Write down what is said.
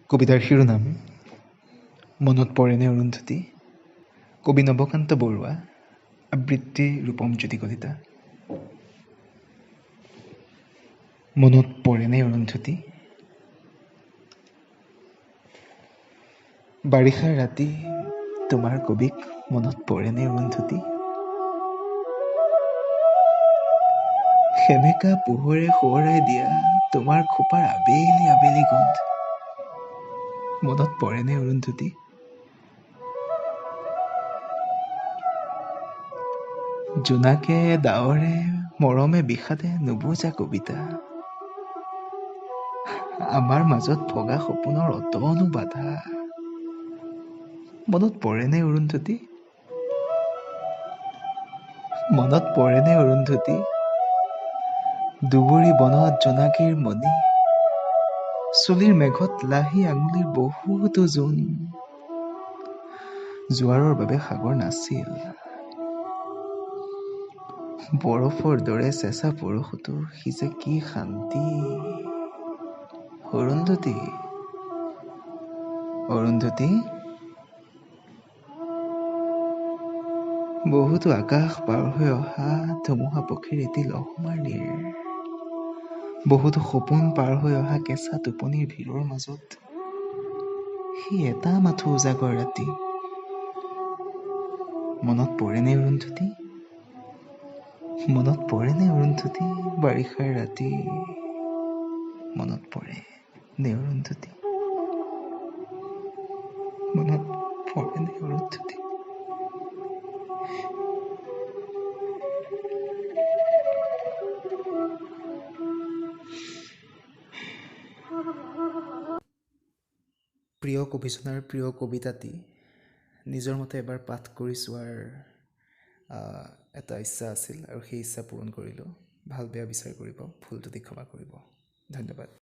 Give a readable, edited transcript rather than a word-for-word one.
কবিতাৰ শিৰোনাম মনত পৰেনে অৰুন্ধতী। কবি নৱকান্ত বৰুৱা, আবৃত্তি ৰূপম জ্যোতি কলিতা। মনত পৰেনে অৰুন্ধতী। বাৰিষাৰ ৰাতি তোমাৰ কবিক মনত পৰেনে অৰুন্ধতী। সেমেকা পোহৰে সোঁৱৰাই দিয়া তোমাৰ খোপাৰ আবেলি আবেলি গোন্ধ মনত পৰেনে অৰুন্ধতী। জোনাকে ডাৱৰে মৰমে বিষাদে নুবুজা কবিতা, আমাৰ মাজত ভগা সপোনৰ অতনো বাধা মনত পৰেনে অৰুন্ধতী। মনত পৰেনে অৰুন্ধতী। দুবৰি বনত জোনাকীৰ মণি, চুলিৰ মেঘত লাহি আঙুলিৰ বহুতো জোন, জোৱাৰৰ বাবে সাগৰ নাছিল, বৰফৰ দৰে চেঁচা বৰষুতো সি যে কি শান্তি অৰুন্ধতী। অৰুন্ধতী। বহুতো আকাশ পাৰ হৈ অহা ধুমুহা পক্ষীৰ এটি লহমাৰ নীৰ, বহুতো সপোন পাৰ হৈ অহা কেঁচা টোপনিৰ ভিৰৰ মাজত সি এটা মাথো উজাগৰ ৰাতি মনত পৰেনে অৰুন্ধতী। মনত পৰেনে অৰুন্ধতী। বাৰিষাৰ ৰাতি মনত পৰে নে অৰুন্ধতী। মনত পৰেনে অৰুন্ধতী। প্ৰিয় কবিজনাৰ প্ৰিয় কবিতাটি নিজৰ মতে এবাৰ পাঠ কৰি চোৱাৰ এটা ইচ্ছা আছিল আৰু সেই ইচ্ছা পূৰণ কৰিলোঁ। ভাল বেয়া বিচাৰ কৰিব, ভুল ত্ৰুটি ক্ষমা কৰিব। ধন্যবাদ।